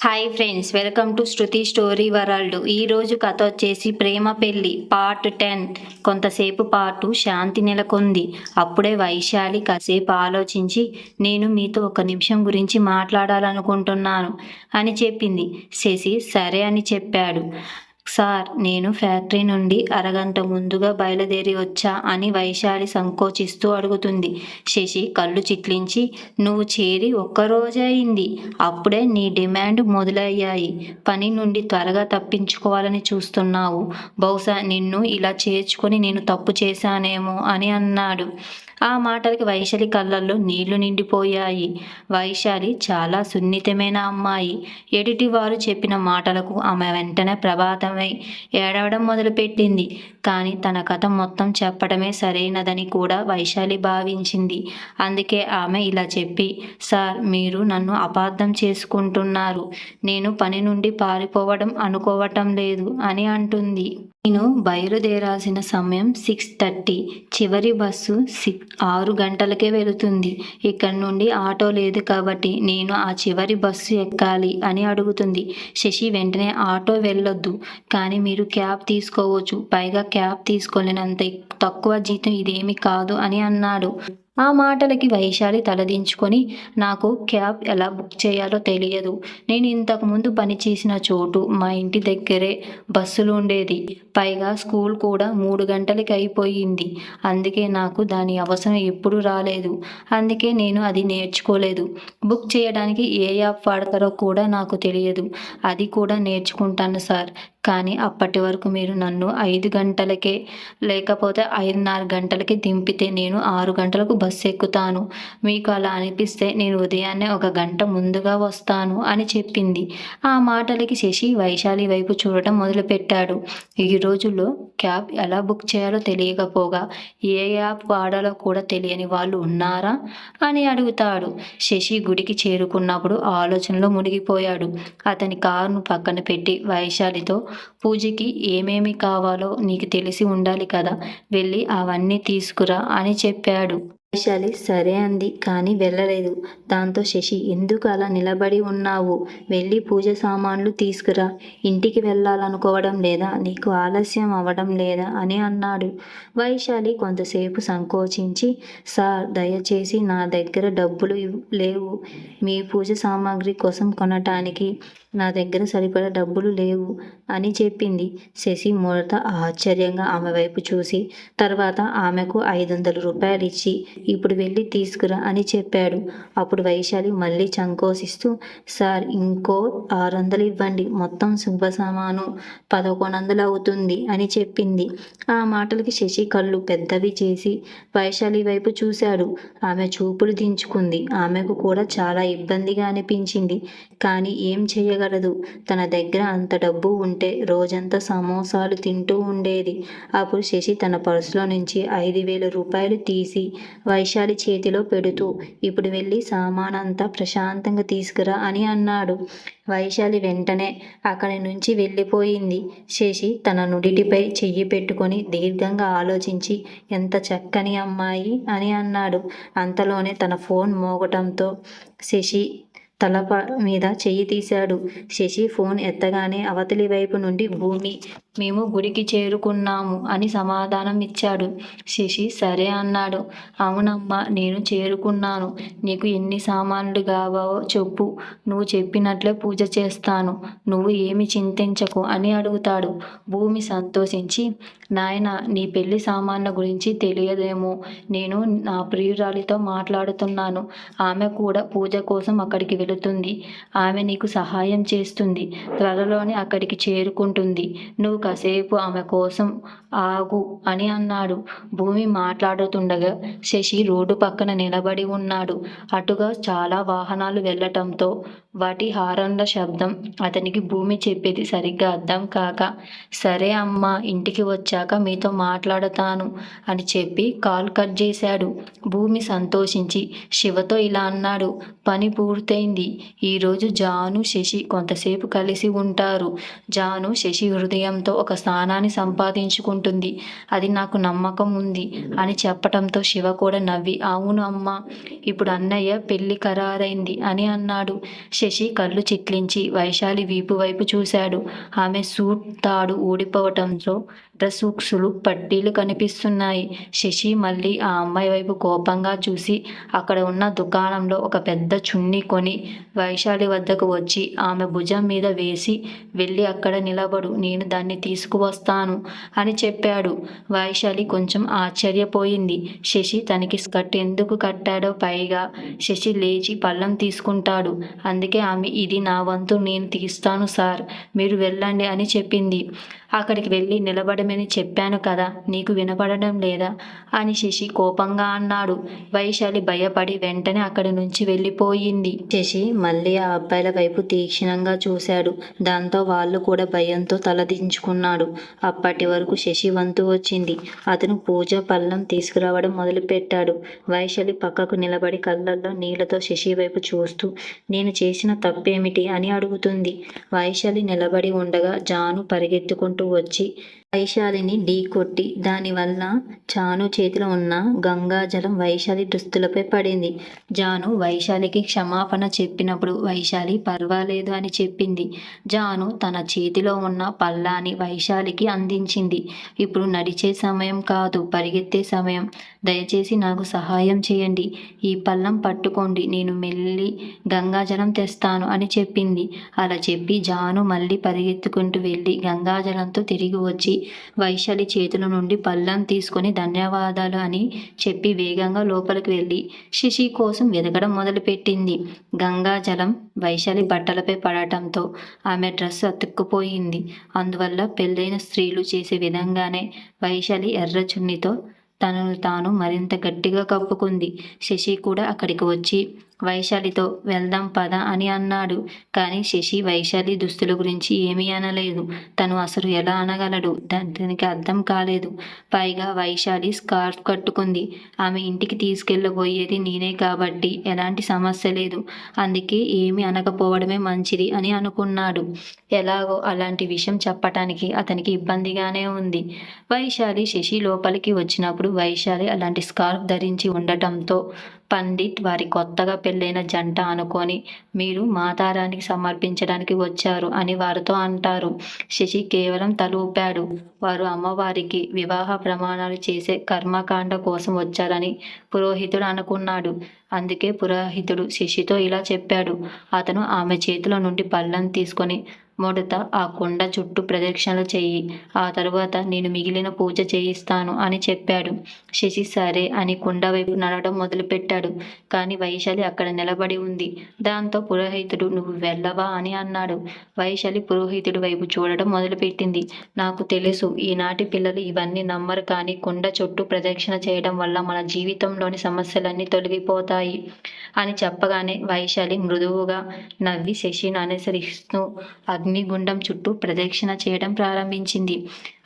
Hi friends, welcome to Shruti story world. ఈరోజు కథ వచ్చేసి ప్రేమ పెళ్ళి పార్ట్ 10. కొంతసేపు పాటు శాంతి నెలకొంది. అప్పుడే వైశాలి కాసేపు ఆలోచించి, నేను మీతో ఒక నిమిషం గురించి మాట్లాడాలనుకుంటున్నాను అని చెప్పింది. శశి సరే అని చెప్పాడు. సార్, నేను ఫ్యాక్టరీ నుండి అరగంట ముందుగా బయలుదేరి వచ్చా అని వైశాలి సంకోచిస్తూ అడుగుతుంది. శశి కళ్ళు చిట్లించి, నువ్వు చేరి ఒక్కరోజే అయింది, అప్పుడే నీ డిమాండ్ మొదలయ్యాయి. పని నుండి త్వరగా తప్పించుకోవాలని చూస్తున్నావు. బహుశా నిన్ను ఇలా చేర్చుకొని నేను తప్పు చేశానేమో అని అన్నాడు. ఆ మాటలకి వైశాలి కళ్ళల్లో నీళ్లు నిండిపోయాయి. వైశాలి చాలా సున్నితమైన అమ్మాయి. ఎదుటివారు చెప్పిన మాటలకు ఆమె వెంటనే ప్రభావితమై ఏడవడం మొదలుపెట్టింది. కానీ తన కథ మొత్తం చెప్పడమే సరైనదని కూడా వైశాలి భావించింది. అందుకే ఆమె ఇలా చెప్పి, సార్, మీరు నన్ను అపార్థం చేసుకుంటున్నారు. నేను పని నుండి పారిపోవడం అనుకోవటం లేదు అని అంటుంది. నేను బయలుదేరాల్సిన సమయం 6:30. చివరి బస్సు 6 గంటలకే వెళుతుంది. ఇక్కడి నుండి ఆటో లేదు కాబట్టి నేను ఆ చివరి బస్సు ఎక్కాలి అని అడుగుతుంది. శశి వెంటనే ఆటో వెళ్ళొద్దు, కానీ మీరు క్యాబ్ తీసుకోవచ్చు. పైగా క్యాబ్ తీసుకోలేనంత తక్కువ జీతం ఇదేమీ కాదు అని అన్నాడు. ఆ మాటలకి వైశాలి తలదించుకొని, నాకు క్యాబ్ ఎలా బుక్ చేయాలో తెలియదు. నేను ఇంతకుముందు పనిచేసిన చోటు మా ఇంటి దగ్గరే బస్సులు ఉండేది. పైగా స్కూల్ కూడా 3 గంటలకి అయిపోయింది. అందుకే నాకు దాని అవసరం ఎప్పుడూ రాలేదు. అందుకే నేను అది నేర్చుకోలేదు. బుక్ చేయడానికి ఏ యాప్ వాడతారో కూడా నాకు తెలియదు. అది కూడా నేర్చుకుంటాను సార్. కానీ అప్పటి వరకు మీరు నన్ను 5 గంటలకే లేకపోతే 5:30 గంటలకి దింపితే నేను 6 గంటలకు బస్సు ఎక్కుతాను. మీకు అలా అనిపిస్తే నేను ఉదయాన్నే 1 గంట ముందుగా వస్తాను అని చెప్పింది. ఆ మాటలకి శశి వైశాలి వైపు చూడటం మొదలుపెట్టాడు. ఈ రోజుల్లో క్యాబ్ ఎలా బుక్ చేయాలో తెలియకపోగా ఏ యాప్ వాడాలో కూడా తెలియని వాళ్ళు ఉన్నారా అని అడుగుతాడు. శశి గుడికి చేరుకున్నప్పుడు ఆలోచనలో మునిగిపోయాడు. అతని కారును పక్కన పెట్టి వైశాలితో, పూజకి ఏమేమి కావాలో నీకు తెలిసి ఉండాలి కదా, వెళ్ళి అవన్నీ తీసుకురా అని చెప్పాడు. వైశాలి సరే అంది, కానీ వెళ్ళలేదు. దాంతో శశి, ఎందుకు అలా నిలబడి ఉన్నావు? వెళ్ళి పూజ సామాన్లు తీసుకురా. ఇంటికి వెళ్ళాలనుకోవడం లేదా? నీకు ఆలస్యం అవ్వడం లేదా అని అన్నాడు. వైశాలి కొంతసేపు సంకోచించి, సార్, దయచేసి నా దగ్గర డబ్బులు లేవు. మీ పూజ సామాగ్రి కోసం కొనటానికి నా దగ్గర సరిపడా డబ్బులు లేవు అని చెప్పింది. శశి మొదట ఆశ్చర్యంగా ఆమె వైపు చూసి, తర్వాత ఆమెకు 500 రూపాయలు ఇచ్చి, ఇప్పుడు వెళ్ళి తీసుకురా అని చెప్పాడు. అప్పుడు వైశాలి మళ్ళీ సంకోచిస్తూ, సార్, ఇంకో 600 ఇవ్వండి, మొత్తం శుభ సామాను 1100 అవుతుంది అని చెప్పింది. ఆ మాటలకి శశి కళ్ళు పెద్దవి చేసి వైశాలి వైపు చూశాడు. ఆమె చూపులు దించుకుంది. ఆమెకు కూడా చాలా ఇబ్బందిగా అనిపించింది. కానీ ఏం చేయగలదు? తన దగ్గర అంత డబ్బు ఉంటే రోజంతా సమోసాలు తింటూ ఉండేది. అప్పుడు శశి తన పర్సులో నుంచి 5,000 రూపాయలు తీసి వైశాలి చేతిలో పెడుతూ, ఇప్పుడు వెళ్ళి సామానంతా ప్రశాంతంగా తీసుకురా అని అన్నాడు. వైశాలి వెంటనే అక్కడి నుంచి వెళ్ళిపోయింది. శశి తన నుడిటిపై చెయ్యి పెట్టుకొని దీర్ఘంగా ఆలోచించి, ఎంత చక్కని అమ్మాయి అని అన్నాడు. అంతలోనే తన ఫోన్ మోగటంతో శశి తల మీద చెయ్యి తీశాడు. శశి ఫోన్ ఎత్తగానే అవతలి వైపు నుండి భూమి, మేము గుడికి చేరుకున్నాము అని సమాధానం ఇచ్చాడు. శశి సరే అన్నాడు. అవునమ్మా, నేను చేరుకున్నాను. నీకు ఎన్ని సామాన్లు కావాలో చెప్పు, నువ్వు చెప్పినట్లే పూజ చేస్తాను. నువ్వు ఏమి చింతించకు అని అడుగుతాడు. భూమి సంతోషించి, నాయన, నీ పెళ్లి సామాన్ల గురించి తెలియదేమో. నేను నా ప్రియురాలితో మాట్లాడుతున్నాను. ఆమె కూడా పూజ కోసం అక్కడికి వెళుతుంది. ఆమె నీకు సహాయం చేస్తుంది. త్వరలోనే అక్కడికి చేరుకుంటుంది. నువ్వు కాసేపు ఆమె కోసం ఆగు అని అన్నాడు. భూమి మాట్లాడుతుండగా శశి రోడ్డు పక్కన నిలబడి ఉన్నాడు. అటుగా చాలా వాహనాలు వెళ్ళటంతో వాటి హారన్ల శబ్దం అతనికి భూమి చెప్పేది సరిగ్గా అర్థం కాక, సరే అమ్మా, ఇంటికి వచ్చాక మీతో మాట్లాడతాను అని చెప్పి కాల్ కట్ చేశాడు. భూమి సంతోషించి శివతో ఇలా అన్నాడు, పని పూర్తయింది, చెప్పింది. ఈరోజు జాను, శశి కొంతసేపు కలిసి ఉంటారు. జాను శశి హృదయంతో ఒక స్థానాన్ని సంపాదించుకుంటుంది. అది నాకు నమ్మకం ఉంది అని చెప్పటంతో శివ కూడా నవ్వి, అవును అమ్మా, ఇప్పుడు అన్నయ్య పెళ్లి ఖరారైంది అని అన్నాడు. శశి కళ్ళు చిట్లించి వైశాలి వీపు వైపు చూశాడు. ఆమె సూట్ తాడు ఊడిపోవటంతో డ్రెస్ హుక్స్లు పట్టీలు కనిపిస్తున్నాయి. శశి మళ్ళీ ఆ అమ్మాయి వైపు కోపంగా చూసి అక్కడ ఉన్న దుకాణంలో ఒక పెద్ద చున్నీ కొని వైశాలి వద్దకు వచ్చి ఆమె భుజం మీద వేసి, వెళ్ళి అక్కడ నిలబడు, నేను దాన్ని తీసుకువస్తాను అని చెప్పాడు. వైశాలి కొంచెం ఆశ్చర్యపోయింది. శశి తనకి స్కర్ట్ ఎందుకు కట్టాడో, పైగా శశి లేచి పళ్ళెం తీసుకుంటాడు. అందుకే ఆమె, ఇది నా వంతు, నేను తీస్తాను సార్, మీరు వెళ్ళండి అని చెప్పింది. అక్కడికి వెళ్ళి నిలబడమని చెప్పాను కదా, నీకు వినపడడం లేదా అని శశి కోపంగా అన్నాడు. వైశాలి భయపడి వెంటనే అక్కడి నుంచి వెళ్ళిపోయింది. శశి మళ్ళీ ఆ అబ్బాయిల వైపు తీక్షణంగా చూశాడు. దాంతో వాళ్ళు కూడా భయంతో తలదించుకున్నాడు. అప్పటి వరకు శశి వంతు వచ్చింది. అతను పూజ పళ్ళెం తీసుకురావడం మొదలుపెట్టాడు. వైశాలి పక్కకు నిలబడి కళ్ళల్లో నీళ్లతో శశి వైపు చూస్తూ, నేను చేసిన తప్పేమిటి అని అడుగుతుంది. వైశాలి నిలబడి ఉండగా జాను పరిగెత్తుకుంటూ వచ్చి వైశాలిని ఢీకొట్టి దానివల్ల జాను చేతిలో ఉన్న గంగాజలం వైశాలి దుస్తులపై పడింది. జాను వైశాలికి క్షమాపణ చెప్పినప్పుడు వైశాలి పర్వాలేదు అని చెప్పింది. జాను తన చేతిలో ఉన్న పళ్ళాన్ని వైశాలికి అందించింది. ఇప్పుడు నడిచే సమయం కాదు, పరిగెత్తే సమయం, దయచేసి నాకు సహాయం చేయండి, ఈ పళ్ళం పట్టుకోండి, నేను మెల్లి గంగాజలం తెస్తాను అని చెప్పింది. అలా చెప్పి జాను మళ్ళీ పరిగెత్తుకుంటూ వెళ్ళి గంగాజలంతో తిరిగి వచ్చి వైశాలి చేతుల నుండి పళ్ళెం తీసుకొని ధన్యవాదాలు అని చెప్పి వేగంగా లోపలికి వెళ్ళి శశి కోసం వెతకడం మొదలుపెట్టింది. గంగాజలం వైశాలి బట్టలపై పడటంతో ఆమె డ్రెస్ అతుక్కుపోయింది. అందువల్ల పెళ్ళైన స్త్రీలు చేసే విధంగానే వైశాలి ఎర్ర చున్నీతో తనను తాను మరింత గట్టిగా కప్పుకుంది. శశి కూడా అక్కడికి వచ్చి వైశాలితో వెళ్దాం పద అని అన్నాడు. కానీ శశి వైశాలి దుస్తుల గురించి ఏమీ అనలేదు. తను అసలు ఎలా అనగలడు, దానికి అర్థం కాలేదు. పైగా వైశాలి స్కార్ఫ్ కట్టుకుంది. ఆమె ఇంటికి తీసుకెళ్ళబోయేది నేనే కాబట్టి ఎలాంటి సమస్య లేదు. అందుకే ఏమీ అనకపోవడమే మంచిది అని అనుకున్నాడు. ఎలాగో అలాంటి విషయం చెప్పటానికి అతనికి ఇబ్బందిగానే ఉంది. వైశాలి శశి లోపలికి వచ్చినప్పుడు వైశాలి అలాంటి స్కార్ఫ్ ధరించి ఉండటంతో పండిట్ వారి కొత్తగా పెళ్ళైన జంట అనుకొని, మీరు మాతారానికి సమర్పించడానికి వచ్చారు అని వారితో అంటారు. శశి కేవలం తల ఊపాడు. వారు అమ్మవారికి వివాహ ప్రమాణాలు చేసే కర్మకాండ కోసం వచ్చారని పురోహితుడు అనుకున్నాడు. అందుకే పురోహితుడు శశితో ఇలా చెప్పాడు. అతను ఆమె చేతిలో నుండి పళ్ళెం తీసుకొని, మొదట ఆ కుండ చుట్టూ ప్రదక్షిణలు చెయ్యి, ఆ తరువాత నేను మిగిలిన పూజ చేయిస్తాను అని చెప్పాడు. శశి సరే అని కుండ వైపు నడవడం మొదలుపెట్టాడు. కానీ వైశాలి అక్కడ నిలబడి ఉంది. దాంతో పురోహితుడు, నువ్వు వెళ్ళవా అని అన్నాడు. వైశాలి పురోహితుడి వైపు చూడడం మొదలుపెట్టింది. నాకు తెలుసు, ఈనాటి పిల్లలు ఇవన్నీ నమ్మరు, కానీ కుండ చుట్టూ ప్రదక్షిణ చేయడం వల్ల మన జీవితంలోని సమస్యలన్నీ తొలగిపోతాయి అని చెప్పగానే వైశాలి మృదువుగా నవ్వి శశిని అనుసరిస్తూ అగ్నిగుండం చుట్టూ ప్రదక్షిణ చేయడం ప్రారంభించింది.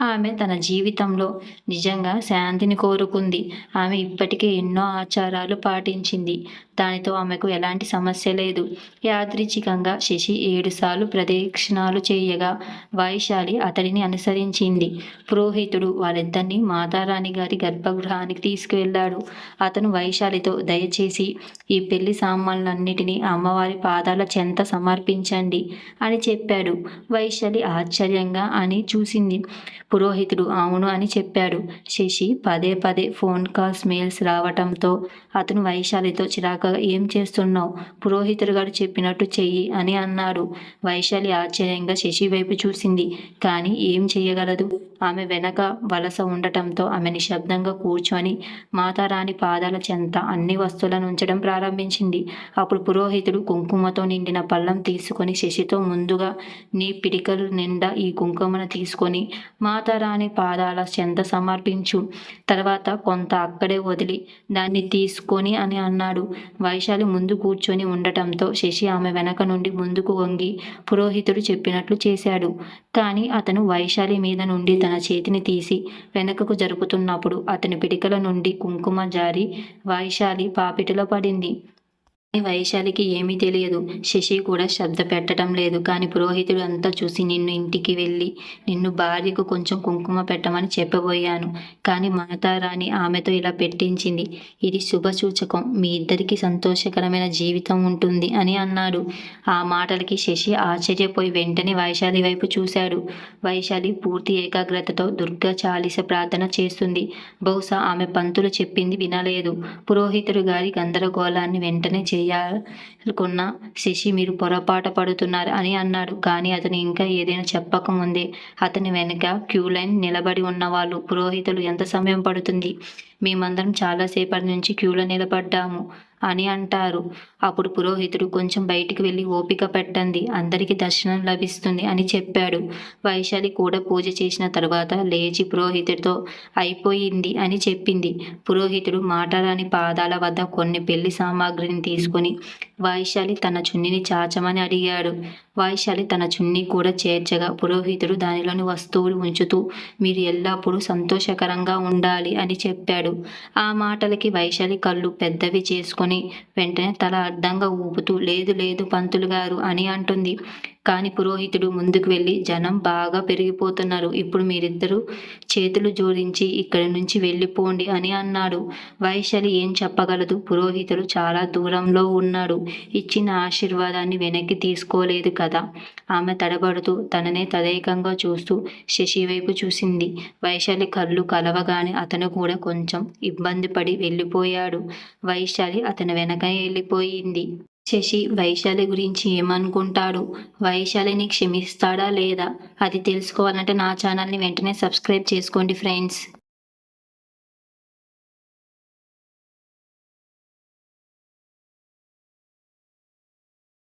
ఆమె తన జీవితంలో నిజంగా శాంతిని కోరుకుంది. ఆమె ఇప్పటికే ఎన్నో ఆచారాలు పాటించింది. దానితో ఆమెకు ఎలాంటి సమస్య లేదు. యాదృచ్ఛికంగా శశి 7 సార్లు ప్రదక్షిణాలు చేయగా వైశాలి అతడిని అనుసరించింది. పురోహితుడు వాళ్ళిద్దరినీ మాతారాణి గారి గర్భగృహానికి తీసుకువెళ్ళాడు. అతను వైశాలితో, దయచేసి ఈ పెళ్లి సామాన్లన్నిటినీ అమ్మవారి పాదాల చెంత సమర్పించండి అని చెప్పాడు. వైశాలి ఆశ్చర్యంగా అని చూసింది. పురోహితుడు అవును అని చెప్పాడు. శశి పదే పదే ఫోన్ కాల్స్, మెయిల్స్ రావటంతో అతను వైశాలితో చిరాకుగా, ఏం చేస్తున్నావు, పురోహితుడు గారు చెప్పినట్టు చెయ్యి అని అన్నాడు. వైశాలి ఆశ్చర్యంగా శశి వైపు చూసింది. కానీ ఏం చేయగలదు. ఆమె వెనక వలస ఉండటంతో ఆమె నిశ్శబ్దంగా కూర్చొని మాతారాణి పాదాల చెంత అన్ని వస్తువులను ఉంచడం ప్రారంభించింది. అప్పుడు పురోహితుడు కుంకుమతో నిండిన పళ్ళెం తీసుకొని శశితో, ముందుగా నీ పిడికలు నిండా ఈ కుంకుమను తీసుకొని మాతారాణి పాదాల చెంత సమర్పించు, తర్వాత కొంత అక్కడే వదిలి దాన్ని తీసుకొని అని అన్నాడు. వైశాలి ముందు కూర్చొని ఉండటంతో శశి ఆమె వెనక నుండి ముందుకు వంగి పురోహితుడు చెప్పినట్లు చేశాడు. కానీ అతను వైశాలి మీద నుండి తన చేతిని తీసి వెనకకు జరుపుతున్నప్పుడు అతని పిడికల నుండి కుంకుమ జారి వైశాలి పాపిటిలో పడింది. వైశాలికి ఏమీ తెలియదు. శశి కూడా శ్రద్ధ పెట్టడం లేదు. కానీ పురోహితుడు అంతా చూసి నిన్ను ఇంటికి వెళ్ళి నిన్ను భార్యకు కొంచెం కుంకుమ పెట్టమని చెప్పబోయాను. కానీ మాతారాణి ఆమెతో ఇలా పెట్టించింది. ఇది శుభసూచకం. మీ ఇద్దరికీ సంతోషకరమైన జీవితం ఉంటుంది అని అన్నాడు. ఆ మాటలకి శశి ఆశ్చర్యపోయి వెంటనే వైశాలి వైపు చూశాడు. వైశాలి పూర్తి ఏకాగ్రతతో దుర్గా చాలీస ప్రార్థన చేస్తుంది. బహుశా ఆమె పంతులు చెప్పింది వినలేదు. పురోహితుడు గారి గందరగోళాన్ని వెంటనే చేయాలనుకున్న శశి మీరు పొరపాటు పడుతున్నారు అని అన్నాడు. కానీ అతను ఇంకా ఏదైనా చెప్పకముందే అతని వెనుక క్యూ లైన్ నిలబడి ఉన్న వాళ్ళు పురోహితులు ఎంత సమయం పడుతుంది, మేమందరం చాలాసేపటి నుంచి క్యూలో నిలబడ్డాము అని అంటారు. అప్పుడు పురోహితుడు కొంచెం బయటికి వెళ్ళి ఓపిక పెట్టండి, అందరికీ దర్శనం లభిస్తుంది అని చెప్పాడు. వైశాలి కూడా పూజ చేసిన తర్వాత లేచి పురోహితుడితో అయిపోయింది అని చెప్పింది. పురోహితుడు మాటరాని పాదాల వద్ద కొన్ని పెళ్లి సామాగ్రిని తీసుకుని వైశాలి తన చున్నీని చాచమని అడిగాడు. వైశాలి తన చున్నీ కూడా చేర్చగా పురోహితుడు దానిలోని వస్తువులు ఉంచుతూ మీరు ఎల్లప్పుడూ సంతోషకరంగా ఉండాలి అని చెప్పాడు. ఆ మాటలకి వైశాలి కళ్ళు పెద్దవి చేసుకొని వెంటనే తల అడ్డంగా ఊపుతూ లేదు లేదు పంతులు గారు అని అంటుంది. కానీ పురోహితుడు ముందుకు వెళ్ళి జనం బాగా పెరిగిపోతున్నారు, ఇప్పుడు మీరిద్దరూ చేతులు జోడించి ఇక్కడి నుంచి వెళ్ళిపోండి అని అన్నాడు. వైశాలి ఏం చెప్పగలదు? పురోహితుడు చాలా దూరంలో ఉన్నాడు. ఇచ్చిన ఆశీర్వాదాన్ని వెనక్కి తీసుకోలేదు కదా. ఆమె తడబడుతూ తననే తదేకంగా చూస్తూ శశి వైపు చూసింది. వైశాలి కళ్ళు కలవగానే అతను కూడా కొంచెం ఇబ్బంది పడి వెళ్ళిపోయాడు. వైశాలి అతని వెనకనే వెళ్ళిపోయింది. శశి వైశాలి గురించి ఏమనుకుంటాడు? వైశాలిని క్షమిస్తాడా లేదా? అది తెలుసుకోవాలంటే నా ఛానల్ని వెంటనే సబ్స్క్రైబ్ చేసుకోండి ఫ్రెండ్స్.